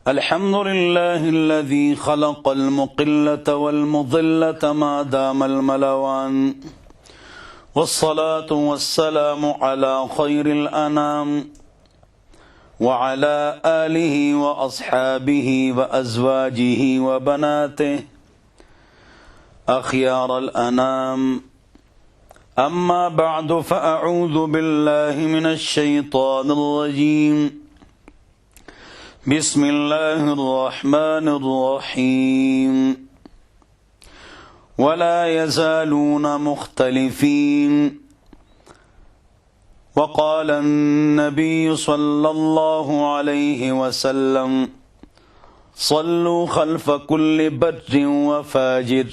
الحمد لله الذي خلق المقلة والمضلة ما دام الملوان، والصلاة والسلام على خير الأنام وعلى آله وأصحابه وأزواجه وبناته أخيار الأنام. أما بعد، فأعوذ بالله من الشيطان الرجيم. بسم الله الرحمن الرحيم. ولا يزالون مختلفين. وقال النبي صلى الله عليه وسلم: صلوا خلف كل بر وفاجر.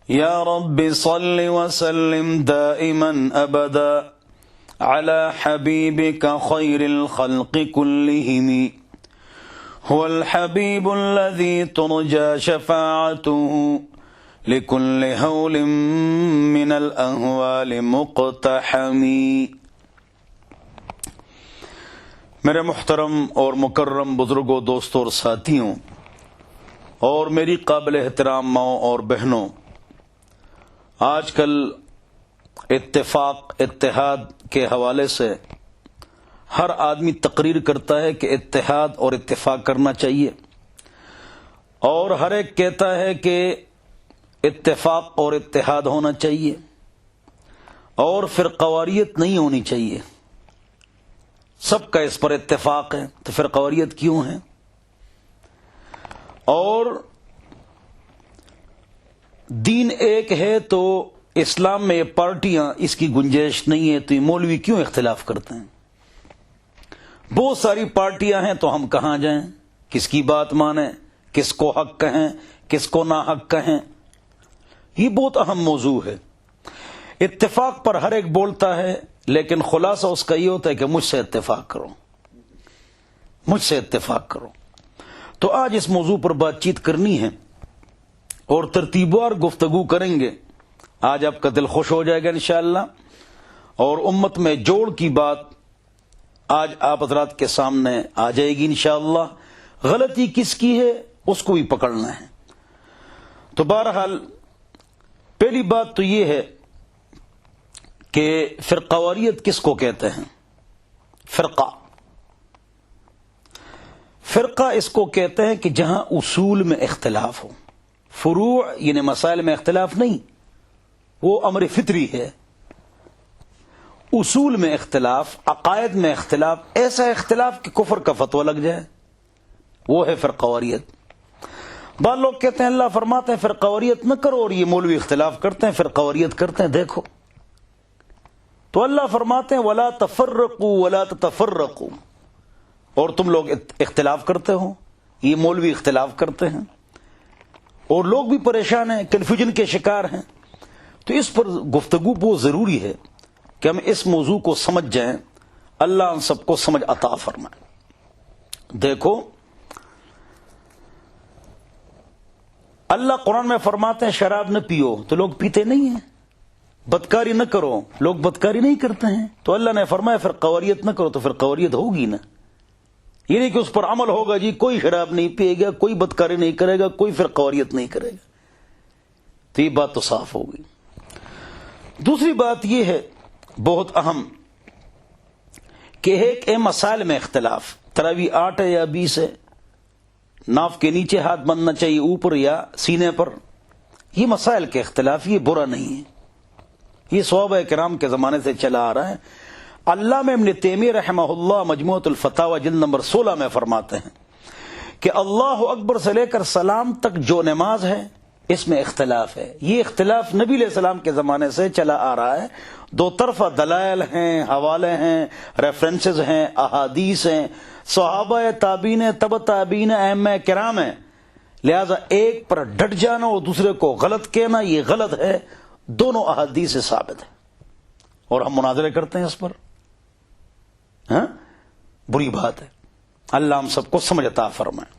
يا رب صل وسلم دائما أبدا على حبيبك خير الخلق كلهم، هو الحبيب الذي ترجى شفاعته لكل هول من الأهوال مقتحم. میرے محترم اور مکرم بزرگوں، دوستوں اور ساتھیوں، اور میری قابل احترام ماؤں اور بہنوں، آج کل اتحاد کے حوالے سے ہر آدمی تقریر کرتا ہے کہ اتحاد اور اتفاق کرنا چاہیے، اور ہر ایک کہتا ہے کہ اتفاق اور اتحاد ہونا چاہیے اور فرقواریت نہیں ہونی چاہیے. سب کا اس پر اتفاق ہے، تو فرقواریت کیوں ہے؟ اور دین ایک ہے تو اسلام میں یہ پارٹیاں، اس کی گنجائش نہیں ہے، تو یہ مولوی کیوں اختلاف کرتے ہیں؟ بہت ساری پارٹیاں ہیں، تو ہم کہاں جائیں؟ کس کی بات مانیں؟ کس کو حق کہیں؟ کس کو نا حق کہیں؟ یہ بہت اہم موضوع ہے. اتفاق پر ہر ایک بولتا ہے، لیکن خلاصہ اس کا یہ ہوتا ہے کہ مجھ سے اتفاق کرو، مجھ سے اتفاق کرو. تو آج اس موضوع پر بات چیت کرنی ہے اور ترتیبوار گفتگو کریں گے. آج آپ کا دل خوش ہو جائے گا انشاءاللہ، اور امت میں جوڑ کی بات آج آپ حضرات کے سامنے آ جائے گی انشاءاللہ. غلطی کس کی ہے اس کو بھی پکڑنا ہے. تو بہرحال پہلی بات تو یہ ہے کہ فرقواریت کس کو کہتے ہیں؟ فرقہ اس کو کہتے ہیں کہ جہاں اصول میں اختلاف ہو. فروع یعنی مسائل میں اختلاف نہیں، وہ امر فطری ہے. اصول میں اختلاف، عقائد میں اختلاف، ایسا اختلاف کہ کفر کا فتویٰ لگ جائے، وہ ہے فرقواریت. بعض لوگ کہتے ہیں اللہ فرماتے ہیں فرقواریت نہ کرو، اور یہ مولوی اختلاف کرتے ہیں فرقواریت کرتے ہیں. دیکھو تو اللہ فرماتے ہیں ولا تفرقوا ولا تتفرقوا، اور تم لوگ اختلاف کرتے ہو، یہ مولوی اختلاف کرتے ہیں، اور لوگ بھی پریشان ہیں، کنفیوژن کے شکار ہیں. تو اس پر گفتگو بہت ضروری ہے کہ ہم اس موضوع کو سمجھ جائیں. اللہ ہم سب کو سمجھ عطا فرمائے. دیکھو اللہ قرآن میں فرماتے ہیں شراب نہ پیو، تو لوگ پیتے نہیں ہیں. بدکاری نہ کرو، لوگ بدکاری نہیں کرتے ہیں. تو اللہ نے فرمایا فرقواریت نہ کرو، تو فرقواریت ہوگی نا. یہ نہیں کہ اس پر عمل ہوگا، جی کوئی شراب نہیں پیے گا، کوئی بدکاری نہیں کرے گا، کوئی فرقواریت نہیں کرے گا. تو یہ بات تو صاف ہوگی. دوسری بات یہ ہے بہت اہم کہ ایک مسائل میں اختلاف، تراویح 8 ہے یا 20 ہے، ناف کے نیچے ہاتھ بننا چاہیے اوپر یا سینے پر، یہ مسائل کے اختلاف، یہ برا نہیں ہے. یہ صحابہ کرام کے زمانے سے چلا آ رہا ہے. علامہ ابن تیمیہ رحمہ اللہ مجموعۃ الفتاوی جلد نمبر 16 میں فرماتے ہیں کہ اللہ اکبر سے لے کر سلام تک جو نماز ہے اس میں اختلاف ہے. یہ اختلاف نبی علیہ السلام کے زمانے سے چلا آ رہا ہے. دو طرفہ دلائل ہیں، حوالے ہیں، ریفرنسز ہیں، احادیث ہیں، صحابہ تابعین، تبع تابعین، ائمہ کرام ہیں. لہذا ایک پر ڈٹ جانا اور دوسرے کو غلط کہنا یہ غلط ہے. دونوں احادیث سے ثابت ہے اور ہم مناظرے کرتے ہیں اس پر. ہاں بری بات ہے. اللہ ہم سب کو سمجھ عطا فرمائے.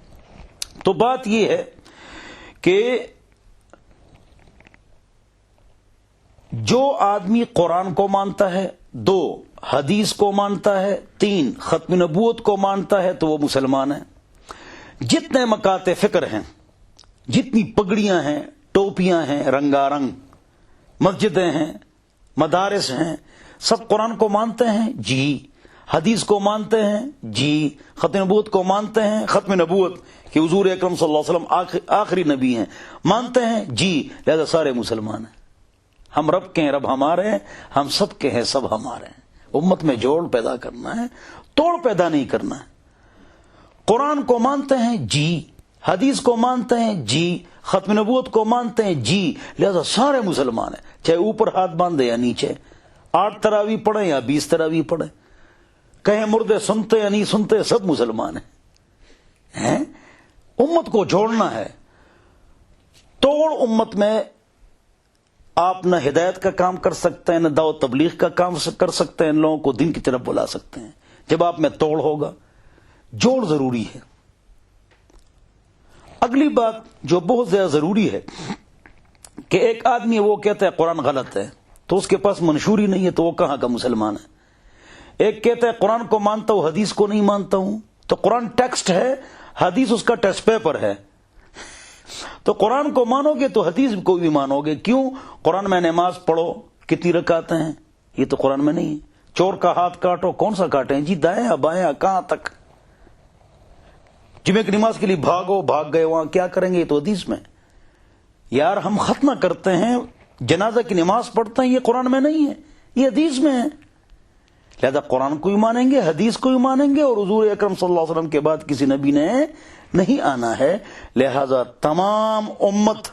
تو بات یہ ہے کہ جو آدمی قرآن کو مانتا ہے، 2 حدیث کو مانتا ہے، 3 ختم نبوت کو مانتا ہے تو وہ مسلمان ہے۔ جتنے مکات فکر ہیں، جتنی پگڑیاں ہیں، ٹوپیاں ہیں رنگا رنگ، مسجدیں ہیں، مدارس ہیں، سب قرآن کو مانتے ہیں؟ جی۔ حدیث کو مانتے ہیں؟ جی۔ ختم نبوت کو مانتے ہیں؟ ختم نبوت کہ حضور اکرم صلی اللہ علیہ وسلم آخری نبی ہیں، مانتے ہیں؟ جی۔ لہذا سارے مسلمان ہیں۔ ہم رب کے ہیں، رب ہمارے ہیں، ہم سب کے ہیں، سب ہمارے ہیں۔ امت میں جوڑ پیدا کرنا ہے، توڑ پیدا نہیں کرنا ہے۔ قرآن کو مانتے ہیں؟ جی۔ حدیث کو مانتے ہیں؟ جی۔ ختم نبوت کو مانتے ہیں؟ جی۔ لہذا سارے مسلمان ہیں، چاہے اوپر ہاتھ باندھے یا نیچے، 8 تراویح پڑھیں یا 20 تراویح پڑھیں، کہیں مردے سنتے یا نہیں سنتے، سب مسلمان ہیں۔ امت کو جوڑنا ہے۔ توڑ امت میں آپ نہ ہدایت کا کام کر سکتے ہیں، نہ دعوت تبلیغ کا کام کر سکتے ہیں، ان لوگوں کو دین کی طرف بلا سکتے ہیں۔ جب آپ میں توڑ ہوگا، جوڑ ضروری ہے۔ اگلی بات جو بہت زیادہ ضروری ہے کہ ایک آدمی وہ کہتا ہے قرآن غلط ہے، تو اس کے پاس منشوری نہیں ہے، تو وہ کہاں کا مسلمان ہے؟ ایک کہتا ہے قرآن کو مانتا ہوں، حدیث کو نہیں مانتا ہوں، تو قرآن ٹیکسٹ ہے، حدیث اس کا ٹیسٹ پیپر ہے۔ تو قرآن کو مانو گے تو حدیث کو بھی مانو گے۔ کیوں؟ قرآن میں نماز پڑھو کتنی رکعتیں ہیں، یہ تو قرآن میں نہیں ہے۔ چور کا ہاتھ کاٹو، کون سا کاٹیں جی؟ دائیں بائیں کہاں تک؟ جمعے کی نماز کے لیے بھاگو، بھاگ گئے، وہاں کیا کریں گے؟ یہ تو حدیث میں۔ یار ہم ختنہ کرتے ہیں، جنازہ کی نماز پڑھتے ہیں، یہ قرآن میں نہیں ہے، یہ حدیث میں ہے۔ لہذا قرآن کو بھی مانیں گے، حدیث کو بھی مانیں گے، اور حضور اکرم صلی اللہ علیہ وسلم کے بعد کسی نبی نے نہیں آنا ہے۔ لہذا تمام امت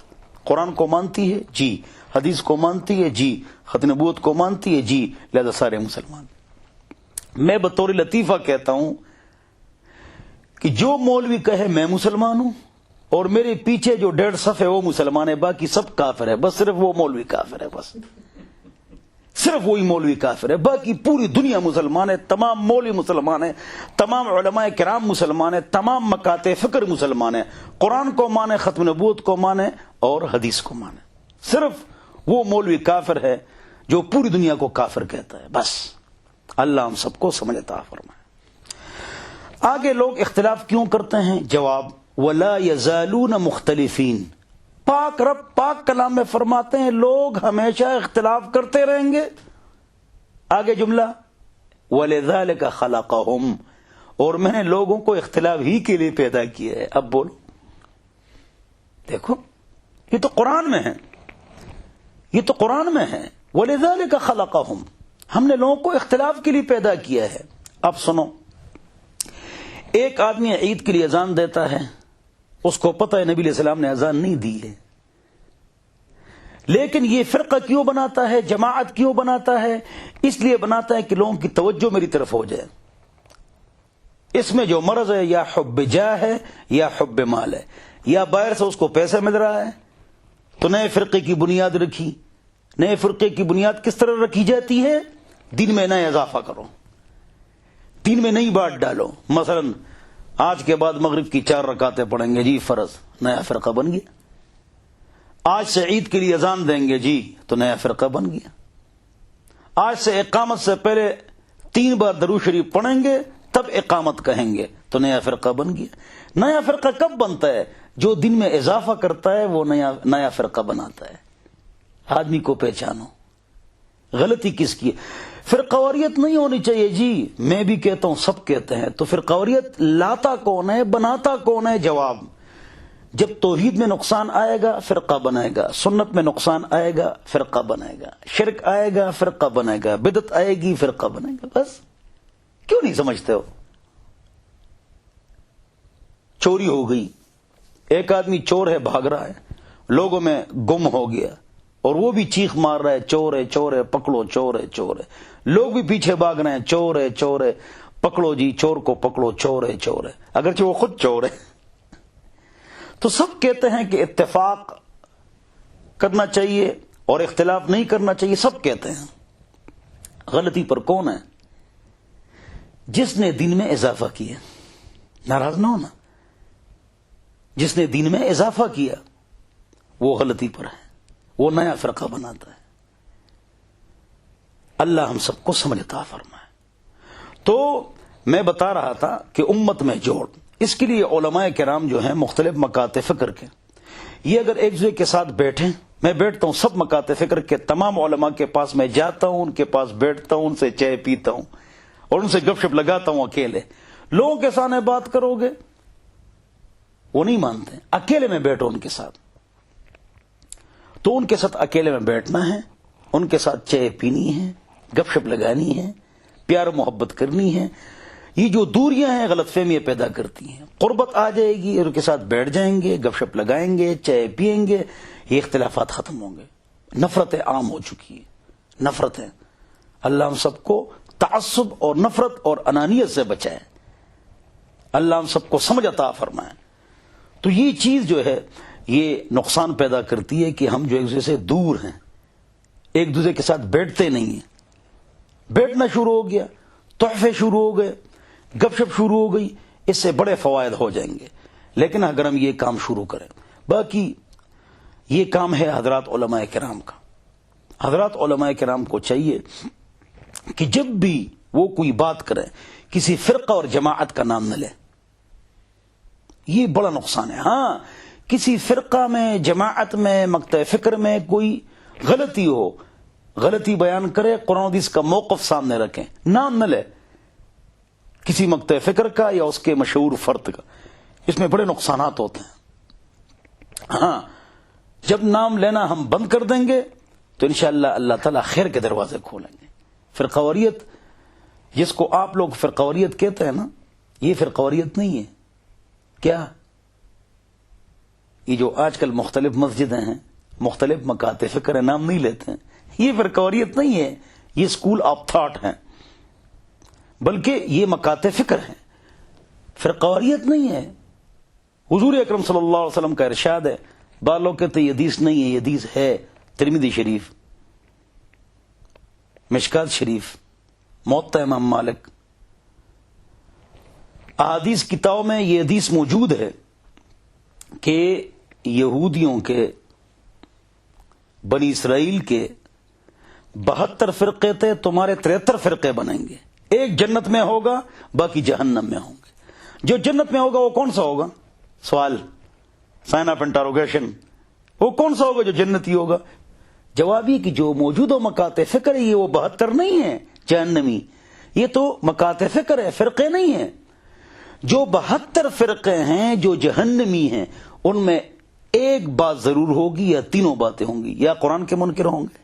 قرآن کو مانتی ہے؟ جی۔ حدیث کو مانتی ہے؟ جی۔ ختم نبوت کو مانتی ہے؟ جی۔ لہذا سارے مسلمان۔ میں بطور لطیفہ کہتا ہوں کہ جو مولوی کہے میں مسلمان ہوں اور میرے پیچھے جو 1.5 صف ہے وہ مسلمان ہے، باقی سب کافر ہے، بس صرف وہ مولوی کافر ہے، بس صرف وہی مولوی کافر ہے، باقی پوری دنیا مسلمان ہے، تمام مولوی مسلمان ہیں، تمام علماء کرام مسلمان ہیں، تمام مکات فکر مسلمان ہیں۔ قرآن کو مانے، ختم نبوت کو مانے اور حدیث کو مانے۔ صرف وہ مولوی کافر ہے جو پوری دنیا کو کافر کہتا ہے، بس۔ اللہ ہم سب کو سمجھ عطا فرمائے۔ آگے لوگ اختلاف کیوں کرتے ہیں؟ جواب: وَلَا يَزَالُونَ مُخْتَلِفِينَ۔ پاک رب پاک کلام میں فرماتے ہیں لوگ ہمیشہ اختلاف کرتے رہیں گے۔ آگے جملہ: وَلِذَلِكَ خَلَقَهُمْ۔ اور میں نے لوگوں کو اختلاف ہی کے لیے پیدا کیا ہے۔ اب بولو، دیکھو یہ تو قرآن میں ہے، یہ تو قرآن میں ہے۔ وَلِذَلِكَ خَلَقَهُمْ، ہم نے لوگوں کو اختلاف کے لیے پیدا کیا ہے۔ اب سنو، ایک آدمی عید کے لیے اذان دیتا ہے، اس کو پتہ ہے نبی علیہ السلام نے اذان نہیں دی ہے، لیکن یہ فرقہ کیوں بناتا ہے، جماعت کیوں بناتا ہے؟ اس لیے بناتا ہے کہ لوگوں کی توجہ میری طرف ہو جائے۔ اس میں جو مرض ہے یا حب جاہ ہے یا حب مال ہے، یا باہر سے اس کو پیسہ مل رہا ہے تو نئے فرقے کی بنیاد رکھی۔ نئے فرقے کی بنیاد کس طرح رکھی جاتی ہے؟ دین میں نیا اضافہ کرو، دین میں نئی بات ڈالو۔ مثلا آج کے بعد مغرب کی 4 رکعتیں پڑھیں گے جی، فرض، نیا فرقہ بن گیا۔ آج سے عید کے لیے اذان دیں گے جی، تو نیا فرقہ بن گیا۔ آج سے اقامت سے پہلے 3 بار درود شریف پڑھیں گے، تب اقامت کہیں گے، تو نیا فرقہ بن گیا۔ نیا فرقہ کب بنتا ہے؟ جو دن میں اضافہ کرتا ہے وہ نیا فرقہ بناتا ہے۔ آدمی کو پہچانو، غلطی کس کی ہے؟ فرقواریت نہیں ہونی چاہیے جی، میں بھی کہتا ہوں، سب کہتے ہیں، تو فرقواریت لاتا کون ہے، بناتا کون ہے؟ جواب: جب توحید میں نقصان آئے گا فرقہ بنائے گا، سنت میں نقصان آئے گا فرقہ بنائے گا، شرک آئے گا فرقہ بنائے گا، بدعت آئے گی فرقہ بنائے گا۔ بس کیوں نہیں سمجھتے ہو؟ چوری ہو گئی، ایک آدمی چور ہے، بھاگ رہا ہے، لوگوں میں گم ہو گیا، اور وہ بھی چیخ مار رہا ہے چور ہے چور ہے، پکڑو چور ہے چور ہے۔ لوگ بھی پیچھے بھاگ رہے ہیں چور ہے چور ہے، پکڑو جی چور کو پکڑو، چور ہے چور ہے، اگرچہ وہ خود چور ہے۔ تو سب کہتے ہیں کہ اتفاق کرنا چاہیے اور اختلاف نہیں کرنا چاہیے، سب کہتے ہیں۔ غلطی پر کون ہے؟ جس نے دین میں اضافہ کیا۔ ناراض نہ ہونا، جس نے دین میں اضافہ کیا وہ غلطی پر ہے، وہ نیا فرقہ بناتا ہے۔ اللہ ہم سب کو سمجھ عطا فرمائے۔ تو میں بتا رہا تھا کہ امت میں جوڑ، اس کے لیے علماء کرام جو ہیں مختلف مکاتب فکر کے، یہ اگر ایک دوسرے کے ساتھ بیٹھیں، میں بیٹھتا ہوں سب مکاتب فکر کے تمام علماء کے پاس، میں جاتا ہوں ان کے پاس بیٹھتا ہوں، ان سے چائے پیتا ہوں اور ان سے گپ شپ لگاتا ہوں اکیلے۔ لوگوں کے سامنے بات کرو گے وہ نہیں مانتے، اکیلے میں بیٹھو ان کے ساتھ، تو ان کے ساتھ اکیلے میں بیٹھنا ہے، ان کے ساتھ چائے پینی ہے، گپ شپ لگانی ہے، پیار محبت کرنی ہے۔ یہ جو دوریاں ہیں غلط فہمیاں پیدا کرتی ہیں، قربت آ جائے گی، ان کے ساتھ بیٹھ جائیں گے، گپ شپ لگائیں گے، چائے پیئیں گے، یہ اختلافات ختم ہوں گے۔ نفرتیں عام ہو چکی ہیں، نفرتیں، اللہ ہم سب کو تعصب اور نفرت اور انانیت سے بچائے، اللہ ہم سب کو سمجھ عطا فرمائے۔ تو یہ چیز جو ہے یہ نقصان پیدا کرتی ہے کہ ہم جو ایک دوسرے سے دور ہیں، ایک دوسرے کے ساتھ بیٹھتے نہیں ہیں، بیٹھنا شروع ہو گیا، تحفے شروع ہو گئے، گپ شپ شروع ہو گئی، اس سے بڑے فوائد ہو جائیں گے۔ لیکن اگر ہم یہ کام شروع کریں، باقی یہ کام ہے حضرات علماء کرام کا۔ حضرات علماء کرام کو چاہیے کہ جب بھی وہ کوئی بات کرے کسی فرقہ اور جماعت کا نام نہ لے، یہ بڑا نقصان ہے۔ ہاں کسی فرقہ میں، جماعت میں، مکتب فکر میں کوئی غلطی ہو، غلطی بیان کرے، قرآن حدیث کا موقف سامنے رکھیں، نام نہ لے کسی مکتب فکر کا یا اس کے مشہور فرد کا، اس میں بڑے نقصانات ہوتے ہیں۔ ہاں جب نام لینا ہم بند کر دیں گے تو انشاءاللہ اللہ تعالیٰ خیر کے دروازے کھولیں گے۔ فرقواریت جس کو آپ لوگ فرقواریت کہتے ہیں نا، یہ فرقواریت نہیں ہے۔ کیا یہ جو آج کل مختلف مسجدیں ہیں، مختلف مکاتب فکر ہیں، نام نہیں لیتے ہیں، یہ فرقواریت نہیں ہے، یہ اسکول آف تھاٹ ہیں، بلکہ یہ مکاتب فکر ہیں، فرقواریت نہیں ہے۔ حضور اکرم صلی اللہ علیہ وسلم کا ارشاد ہے، بعض لوگ کہتے ہیں یہ حدیث نہیں ہے، یہ حدیث ہے، ترمذی شریف، مشکات شریف، موطا امام مالک، احادیث کتابوں میں یہ حدیث موجود ہے کہ یہودیوں کے، بنی اسرائیل کے 72 فرقے تھے، تمہارے 73 فرقے بنیں گے، ایک جنت میں ہوگا، باقی جہنم میں ہوں گے۔ جو جنت میں ہوگا وہ کون سا ہوگا؟ سوال، سائن آف انٹروگیشن، وہ کون سا ہوگا جو جنتی ہوگا؟ جواب یہ کہ جو موجودہ مکاتب فکر ہے یہ وہ 72 نہیں ہے جہنمی، یہ تو مکاتب فکر ہے، فرقے نہیں ہیں۔ جو 72 فرقے ہیں جو جہنمی ہیں، ان میں ایک بات ضرور ہوگی یا تینوں باتیں ہوں گی، یا قرآن کے منکر ہوں گے،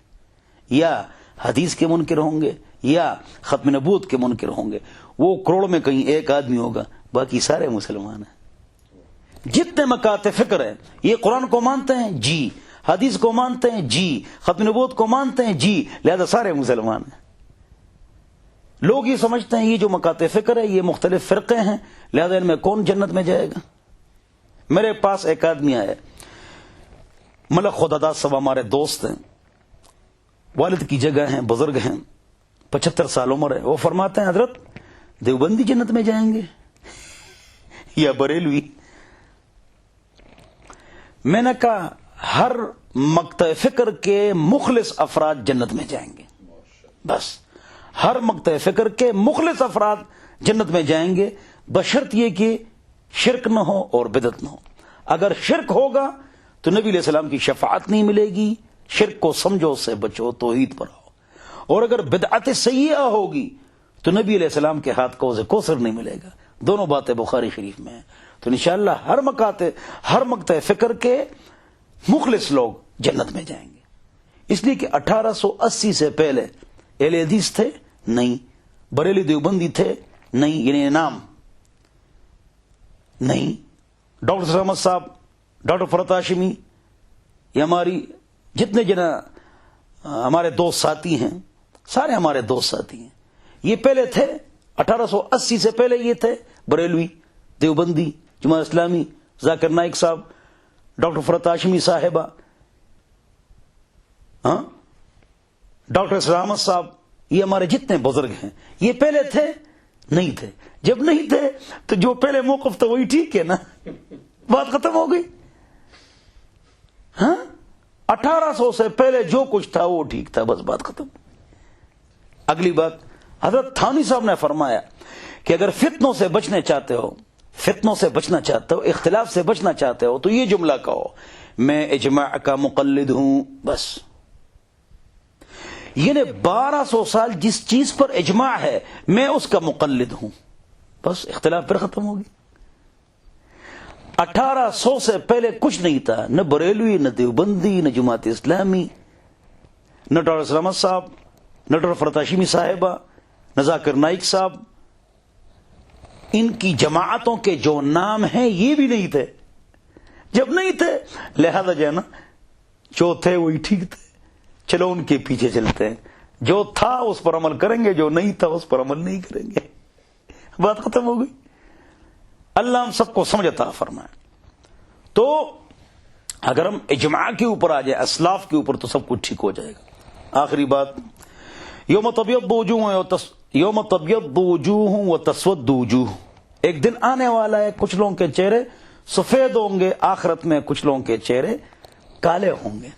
یا حدیث کے منکر ہوں گے، یا ختم نبوت کے منکر ہوں گے۔ وہ کروڑ میں کہیں ایک آدمی ہوگا، باقی سارے مسلمان ہیں۔ جتنے مکاتب فکر ہیں، یہ قرآن کو مانتے ہیں جی، حدیث کو مانتے ہیں جی، ختم نبوت کو مانتے ہیں جی، لہذا سارے مسلمان ہیں۔ لوگ یہ سمجھتے ہیں یہ جو مکاتب فکر ہے یہ مختلف فرقے ہیں، لہذا ان میں کون جنت میں جائے گا؟ میرے پاس ایک آدمی آیا، ملک خداداد صاحب ہمارے دوست ہیں، والد کی جگہ ہیں، بزرگ ہیں، 75 سال عمر ہے۔ وہ فرماتے ہیں حضرت دیوبندی جنت میں جائیں گے یا بریلوی؟ میں نے کہا ہر مکتب فکر کے مخلص افراد جنت میں جائیں گے، بس ہر مکتب فکر کے مخلص افراد جنت میں جائیں گے، بشرط یہ کہ شرک نہ ہو اور بدعت نہ ہو۔ اگر شرک ہوگا تو نبی علیہ السلام کی شفاعت نہیں ملے گی، شرک کو سمجھو، اس سے بچو، توحید پر آؤ۔ اور اگر بدعت سیئہ ہوگی تو نبی علیہ السلام کے ہاتھ کو کوثر نہیں ملے گا۔ دونوں باتیں بخاری شریف میں ہیں۔ تو انشاءاللہ ہر مکتب فکر کے مخلص لوگ جنت میں جائیں گے، اس لیے کہ 1880 سے پہلے اہل حدیث تھے نہیں، بریلی دیوبندی تھے نہیں، یعنی نام نہیں، ڈاکٹر احمد صاحب، ڈاکٹر فرات ہاشمی، یہ ہماری جتنے جنا ہمارے دوست ساتھی ہیں، سارے ہمارے دوست ساتھی ہیں، یہ پہلے تھے 1880 سے پہلے، یہ تھے بریلوی، دیوبندی، جماعت اسلامی، ذاکر نائک صاحب، ڈاکٹر فرات ہاشمی صاحبہ، ہاں، ڈاکٹر اسرار احمد صاحب، یہ ہمارے جتنے بزرگ ہیں یہ پہلے تھے نہیں تھے۔ جب نہیں تھے تو جو پہلے موقف تھا وہی ٹھیک ہے نا، بات ختم ہو گئی۔ ہاں 1800 سے پہلے جو کچھ تھا وہ ٹھیک تھا، بس بات ختم۔ اگلی بات، حضرت تھانوی صاحب نے فرمایا کہ اگر فتنوں سے بچنا چاہتے ہو، اختلاف سے بچنا چاہتے ہو تو یہ جملہ کہو، میں اجماع کا مقلد ہوں. بس یعنی 1200 سال جس چیز پر اجماع ہے میں اس کا مقلد ہوں. بس اختلاف پھر ختم ہوگی. 1800 سے پہلے کچھ نہیں تھا، نہ بریلوی، نہ دیوبندی، نہ جماعت اسلامی، نہ ڈاکٹر سلامت صاحب، نہ ڈاکٹر فرتاشمی صاحبہ، نہ ذاکر نائک صاحب. ان کی جماعتوں کے جو نام ہیں یہ بھی نہیں تھے. جب نہیں تھے لہذا جو ہے نا، جو تھے وہی ٹھیک تھے، چلو ان کے پیچھے چلتے ہیں. جو تھا اس پر عمل کریں گے، جو نہیں تھا اس پر عمل نہیں کریں گے. بات ختم ہو گئی. اللہ ہم سب کو سمجھ عطا فرمائے. تو اگر ہم اجماع کے اوپر آ جائیں، اسلاف کے اوپر، تو سب کچھ ٹھیک ہو جائے گا. آخری بات، یوم تبیض وجوہ وتسود وجوہ. ایک دن آنے والا ہے، کچھ لوگوں کے چہرے سفید ہوں گے، آخرت میں کچھ لوگوں کے چہرے کالے ہوں گے.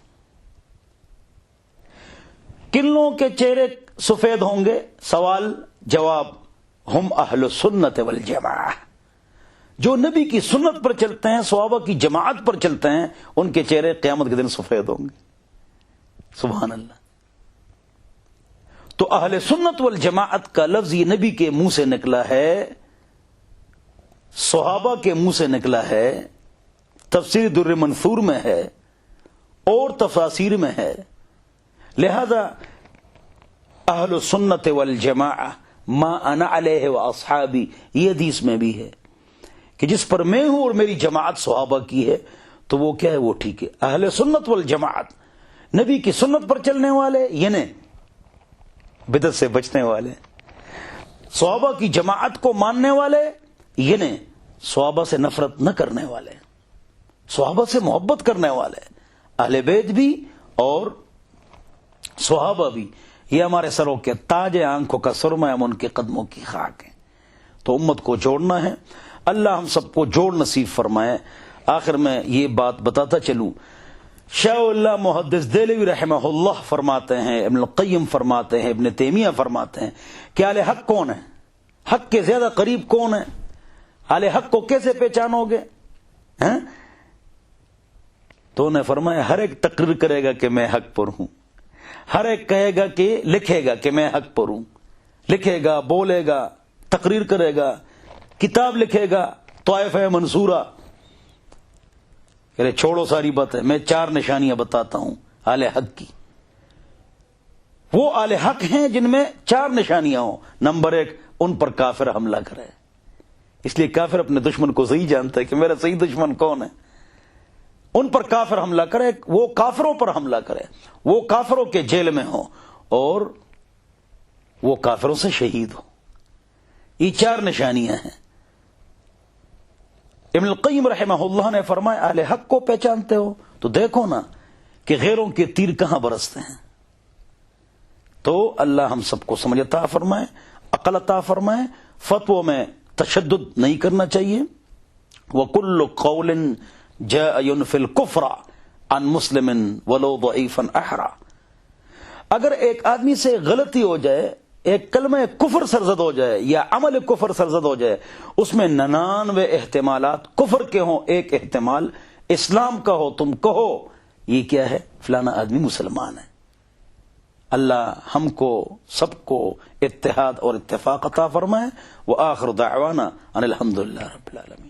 کن لوگوں کے چہرے سفید ہوں گے؟ سوال جواب، ہم اہل سنت والجماعہ. جو نبی کی سنت پر چلتے ہیں، صحابہ کی جماعت پر چلتے ہیں، ان کے چہرے قیامت کے دن سفید ہوں گے. سبحان اللہ. تو اہل سنت والجماعت کا لفظ یہ نبی کے منہ سے نکلا ہے، صحابہ کے منہ سے نکلا ہے، تفسیر در منثور میں ہے اور تفاسیر میں ہے. لہذا اہل سنت والجماعہ ما انا علیہ واصحابی، یہ حدیث میں بھی ہے کہ جس پر میں ہوں اور میری جماعت صحابہ کی ہے تو وہ کیا ہے؟ وہ ٹھیک ہے. اہل سنت والجماعت نبی کی سنت پر چلنے والے، یعنی بدعت سے بچنے والے. صحابہ کی جماعت کو ماننے والے، یعنی صحابہ سے نفرت نہ کرنے والے، صحابہ سے محبت کرنے والے. اہل بیت بھی اور صحابہ بھی یہ ہمارے سروں کے تاج ہیں، آنکھوں کا سرما ہے، ہم ان کے قدموں کی خاک ہیں. تو امت کو جوڑنا ہے. اللہ ہم سب کو جوڑ نصیب فرمائے. آخر میں یہ بات بتاتا چلوں، شاہ اللہ محدث دہلوی رحمہ اللہ فرماتے ہیں، ابن القیم فرماتے ہیں، ابن تیمیہ فرماتے ہیں کہ اہل حق کون ہے؟ حق کے زیادہ قریب کون ہے؟ اہل حق کو کیسے پہچانو گے؟ تو انہیں فرمایا ہر ایک تقریر کرے گا کہ میں حق پر ہوں، ہر ایک کہے گا کہ لکھے گا کہ میں حق پر ہوں، لکھے گا، بولے گا، تقریر کرے گا، کتاب لکھے گا، طائفہ منصورہ. کہ چھوڑو ساری باتیں، میں 4 نشانیاں بتاتا ہوں اہل حق کی. وہ اہل حق ہیں جن میں 4 نشانیاں ہوں. نمبر 1، ان پر کافر حملہ کرے. اس لیے کافر اپنے دشمن کو صحیح جانتا ہے کہ میرا صحیح دشمن کون ہے. ان پر کافر حملہ کرے، وہ کافروں پر حملہ کرے، وہ کافروں کے جیل میں ہو اور وہ کافروں سے شہید ہو. یہ 4 نشانیاں ہیں. ابن القیم رحمہ اللہ نے فرمایا اہل حق کو پہچانتے ہو تو دیکھو نا کہ غیروں کے تیر کہاں برستے ہیں. تو اللہ ہم سب کو سمجھ عطا فرمائے، عقل عطا فرمائے. فتووں میں تشدد نہیں کرنا چاہیے. وَكُلُّ قَوْلٍ جَاءَ يُنْفِي الْكُفْرَ عَنْ مُسْلِمٍ وَلَوْ ضَعِيفًا أَحْرَى. اگر ایک آدمی سے غلطی ہو جائے، ایک کلمہ کفر سرزد ہو جائے یا عمل کفر سرزد ہو جائے، اس میں 99 احتمالات کفر کے ہوں، ایک احتمال اسلام کا ہو، تم کہو یہ کیا ہے؟ فلانا آدمی مسلمان ہے. اللہ ہم کو سب کو اتحاد اور اتفاق عطا فرمائے. وآخر دعوانا ان الحمدللہ رب العالمین.